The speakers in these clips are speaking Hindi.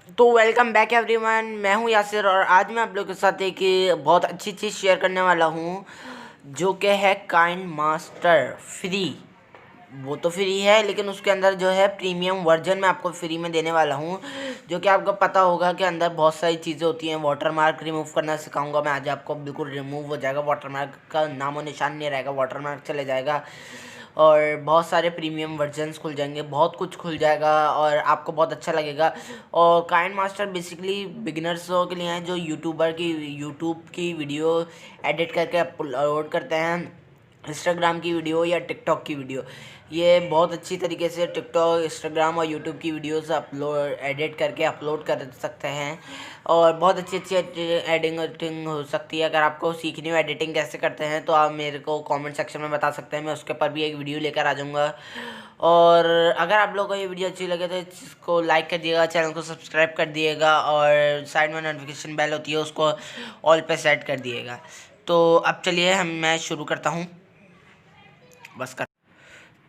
तो वेलकम बैक एवरीवन। मैं हूं यासिर और आज मैं आप लोगों के साथ एक बहुत अच्छी चीज़ शेयर करने वाला हूं जो कि है काइंड मास्टर फ्री। वो तो फ्री है लेकिन उसके अंदर जो है प्रीमियम वर्जन मैं आपको फ्री में देने वाला हूं, जो कि आपको पता होगा कि अंदर बहुत सारी चीज़ें होती हैं। वाटरमार्क रिमूव करना सिखाऊंगा मैं आज आपको, बिल्कुल रिमूव हो जाएगा, वाटरमार्क का नामो निशान नहीं रहेगा, वाटरमार्क चले जाएगा और बहुत सारे प्रीमियम वर्जन्स खुल जाएंगे, बहुत कुछ खुल जाएगा और आपको बहुत अच्छा लगेगा। और काइंड मास्टर बेसिकली बिगिनर्सों के लिए है जो यूट्यूब की वीडियो एडिट करके अपलोड करते हैं, इंस्टाग्राम की वीडियो या टिकटॉक की वीडियो। ये बहुत अच्छी तरीके से टिकटॉक, इंस्टाग्राम और यूट्यूब की वीडियोस एडिट करके अपलोड कर सकते हैं और बहुत अच्छी एडिटिंग हो सकती है। अगर आपको सीखनी हो एडिटिंग कैसे करते हैं तो आप मेरे को कमेंट सेक्शन में बता सकते हैं, मैं उसके ऊपर भी एक वीडियो लेकर आ जाऊँगा। और अगर आप लोगों को ये वीडियो अच्छी लगे तो इसको लाइक कर दिएगा, चैनल को सब्सक्राइब कर दिएगा और साइड में नोटिफिकेशन बेल होती है उसको ऑल पे सेट कर दिएगा। तो अब चलिए मैं शुरू करता हूँ। बस कर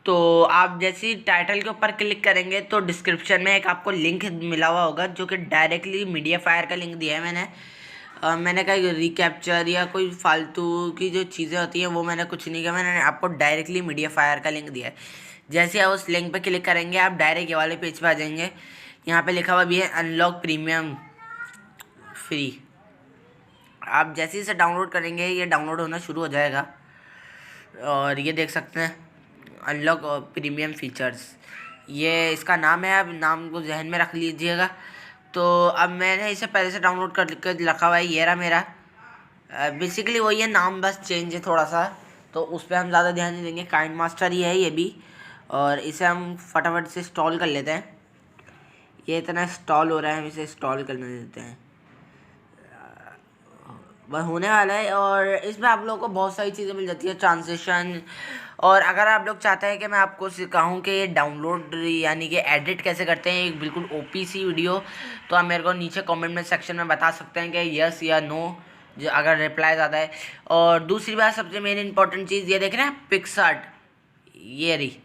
तो आप जैसे ही टाइटल के ऊपर क्लिक करेंगे तो डिस्क्रिप्शन में एक आपको लिंक मिला हुआ होगा जो कि डायरेक्टली मीडिया फायर का लिंक दिया है मैंने। मैंने कहा रिकैप्चर या कोई फालतू की जो चीज़ें होती हैं वो मैंने कुछ नहीं किया, मैंने आपको डायरेक्टली मीडिया फायर का लिंक दिया है। जैसे आप उस लिंक पे क्लिक करेंगे आप डायरेक्ट ये वाले पेज पे आ जाएंगे। यहाँ पे लिखा हुआ भी है अनलॉक प्रीमियम फ्री। आप जैसे ही इसे डाउनलोड करेंगे ये डाउनलोड होना शुरू हो जाएगा और ये देख सकते हैं अनलॉक प्रीमियम फीचर्स, ये इसका नाम है। अब नाम को जहन में रख लीजिएगा। तो अब मैंने इसे पहले से डाउनलोड कर रखा हुआ है, ये रहा मेरा। बेसिकली वही है, नाम बस चेंज है थोड़ा सा, तो उस पर हम ज़्यादा ध्यान नहीं देंगे। काइंड मास्टर ही है ये भी और इसे हम फटाफट से इंस्टॉल कर लेते हैं। ये इतना इंस्टॉल हो रहा है, हम इसे इंस्टॉल करने देते हैं, वह होने वाला है। और इसमें आप लोगों को बहुत सारी चीज़ें मिल जाती है, ट्रांजिशन। और अगर आप लोग चाहते हैं कि मैं आपको सिखाऊं कि ये डाउनलोड यानी कि एडिट कैसे करते हैं एक बिल्कुल ओपी सी वीडियो, तो आप मेरे को नीचे कमेंट में सेक्शन में बता सकते हैं कि यस या नो, जो अगर रिप्लाई ज़्यादा है। और दूसरी बात, सबसे मेन इंपॉर्टेंट चीज़ ये देख रहे हैं पिक्सआर्ट, ये रही।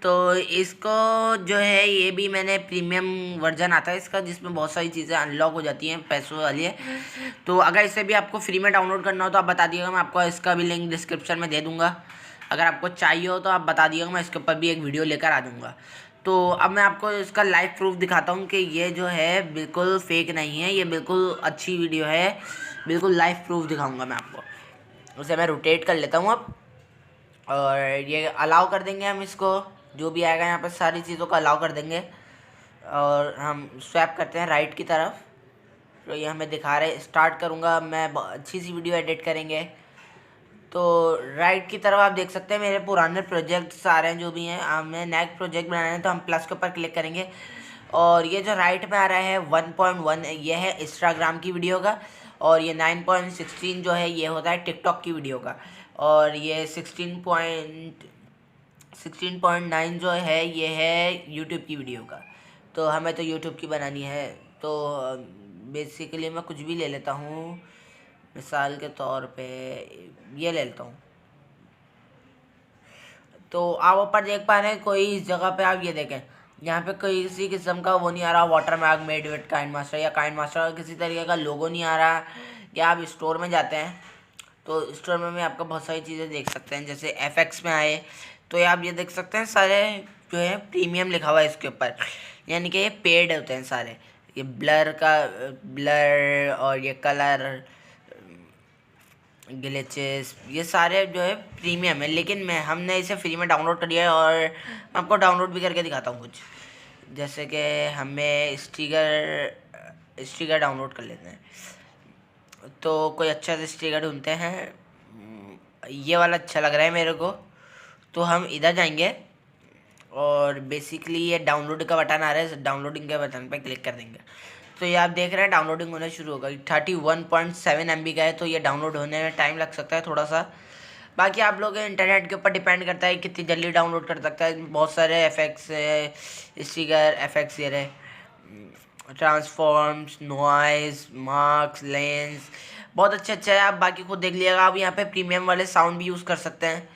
तो इसको जो है ये भी मैंने प्रीमियम वर्जन आता है इसका, जिसमें बहुत सारी चीज़ें अनलॉक हो जाती हैं पैसों वाली है। तो अगर इसे भी आपको फ्री में डाउनलोड करना हो तो आप बता दिएगा, मैं आपको इसका भी लिंक डिस्क्रिप्शन में दे दूँगा। अगर आपको चाहिए हो तो आप बता दिएगा, मैं इसके ऊपर भी एक वीडियो लेकर आ जाऊँगा। तो अब मैं आपको इसका लाइव प्रूफ दिखाता हूँ कि ये जो है बिल्कुल फेक नहीं है, ये बिल्कुल अच्छी वीडियो है, बिल्कुल लाइव प्रूफ दिखाऊँगा मैं आपको। उसे मैं रोटेट कर लेता हूँ अब और ये अलाउ कर देंगे हम इसको, जो भी आएगा यहाँ पर सारी चीज़ों को अलाउ कर देंगे। और हम स्वैप करते हैं राइट की तरफ, तो ये हमें दिखा रहे, स्टार्ट करूँगा मैं, अच्छी सी वीडियो एडिट करेंगे। तो राइट की तरफ आप देख सकते हैं मेरे पुराने प्रोजेक्ट्स आ रहे हैं जो भी हैं। हमें नेक्स्ट प्रोजेक्ट बनाना है तो हम प्लस के ऊपर क्लिक करेंगे और ये जो राइट में आ रहा है 1.1 ये है इंस्टाग्राम की वीडियो का, और ये 9.16 जो है ये होता है टिकटॉक की वीडियो का, और ये 16.9 जो है ये है यूट्यूब की वीडियो का। तो हमें तो यूट्यूब की बनानी है, तो बेसिकली मैं कुछ भी ले लेता हूँ। मिसाल के तौर पे ये ले लेता हूँ। तो आप ऊपर देख पा रहे हैं, कोई इस जगह पे आप ये देखें, यहाँ पे कोई किसी किस्म का वो नहीं आ रहा, water mark made with kind master या काइंड मास्टर का किसी तरीके का लोगो नहीं आ रहा। या आप स्टोर में जाते हैं तो स्टोर में भी आपको बहुत सारी चीज़ें देख सकते हैं। जैसे एफएक्स में आए तो ये आप ये देख सकते हैं सारे जो है प्रीमियम लिखा हुआ है इसके ऊपर, यानी कि ये पेड होते हैं सारे। ये ब्लर और ये कलर ग्लिचेस ये सारे जो है प्रीमियम है, लेकिन हमने इसे फ्री में डाउनलोड कर लिया है और मैं आपको डाउनलोड भी करके दिखाता हूँ कुछ। जैसे कि हमें स्टिकर डाउनलोड कर लेते हैं, तो कोई अच्छा सा स्टिकर ढूंढते हैं। ये वाला अच्छा लग रहा है मेरे को, तो हम इधर जाएंगे और बेसिकली ये डाउनलोड का बटन आ रहा है, डाउनलोडिंग के बटन पे क्लिक कर देंगे तो ये आप देख रहे हैं डाउनलोडिंग होना शुरू होगा। 31.7 MB का है, तो ये डाउनलोड होने में टाइम लग सकता है थोड़ा सा। बाकी आप लोग इंटरनेट के ऊपर डिपेंड करता है कितनी जल्दी डाउनलोड कर सकता है। बहुत सारे एफेक्ट्स स्टिकर एफेक्ट्स ये रहे, ट्रांसफॉर्म्स, नॉइज, मार्क्स, लेंस, बहुत अच्छा अच्छा है। आप बाकी खुद देख लीजिएगा। आप यहाँ पे प्रीमियम वाले साउंड भी यूज़ कर सकते हैं,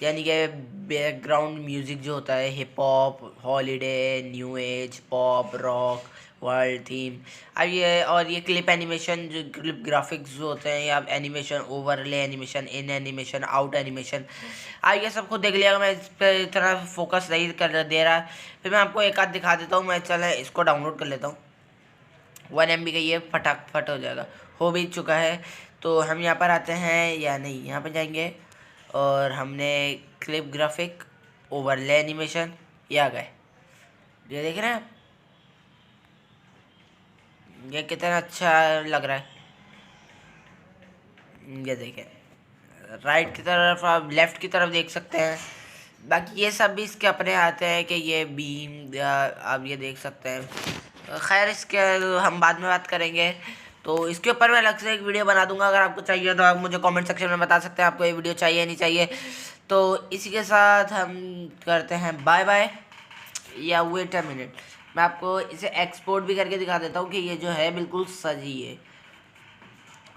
यानी कि बैकग्राउंड म्यूज़िक जो होता है, hip hop, holiday, new age, pop, rock, world theme. अब ये क्लिप एनिमेशन, जो क्लिप ग्राफिक्स जो होते हैं, या एनिमेशन, ओवरले एनिमेशन, इन एनिमेशन, आउट एनिमेशन, अब ये सब खुद देख लिया। मैं इस पर इतना फोकस नहीं कर दे रहा। फिर मैं आपको एक आध दिखा देता हूँ। मैं चले इसको डाउनलोड कर लेता हूँ। 1 MB का ये फटाफट हो जाएगा, हो भी चुका है। तो हम यहाँ पर आते हैं, या नहीं, यहाँ पर जाएंगे और हमने क्लिप ग्राफिक, ओवरले एनिमेशन, ये आ गए। ये देख रहे हैं आप, ये कितना अच्छा लग रहा है। ये देखें, राइट की तरफ, आप लेफ़्ट की तरफ देख सकते हैं। बाकी ये सब भी इसके अपने आते हैं कि ये बीम, आप ये देख सकते हैं। खैर, इसके हम बाद में बात करेंगे। तो इसके ऊपर मैं अलग से एक वीडियो बना दूंगा। अगर आपको चाहिए तो आप मुझे कमेंट सेक्शन में बता सकते हैं आपको ये वीडियो चाहिए नहीं चाहिए। तो इसी के साथ हम करते हैं बाय बाय। या वेट अ मिनट, मैं आपको इसे एक्सपोर्ट भी करके दिखा देता हूँ कि ये जो है बिल्कुल सही है।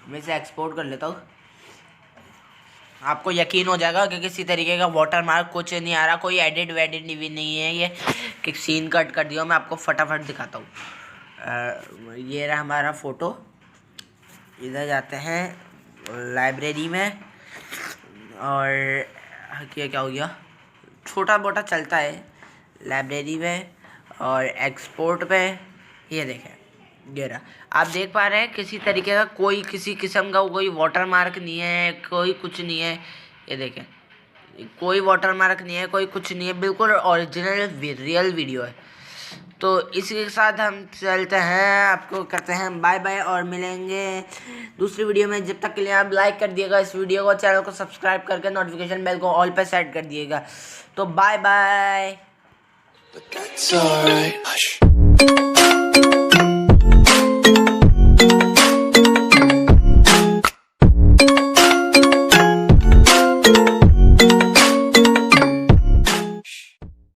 मैं इसे एक्सपोर्ट कर लेता हूँ, आपको यकीन हो जाएगा कि किसी तरीके का वाटर मार्क कुछ नहीं आ रहा, कोई एडिट वेडिट भी नहीं है। ये कि सीन कट कर दिया। मैं आपको फटाफट दिखाता हूँ। ये रहा हमारा फ़ोटो। इधर जाते हैं लाइब्रेरी में, और ये क्या हो गया, छोटा मोटा चलता है लाइब्रेरी में और एक्सपोर्ट पे। ये देखें, ये रहा। आप देख पा रहे हैं किसी तरीके का कोई, किसी किस्म का कोई वाटर मार्क नहीं है, कोई कुछ नहीं है। ये देखें, कोई वाटर मार्क नहीं है, कोई कुछ नहीं है, बिल्कुल ओरिजिनल रियल वीडियो है। तो इसी के साथ हम चलते हैं, आपको करते हैं बाय बाय और मिलेंगे दूसरी वीडियो में। जब तक के लिए आप लाइक कर दिएगा इस वीडियो को, चैनल को सब्सक्राइब करके नोटिफिकेशन बेल को ऑल पे सेट कर दिएगा। तो बाय बाय।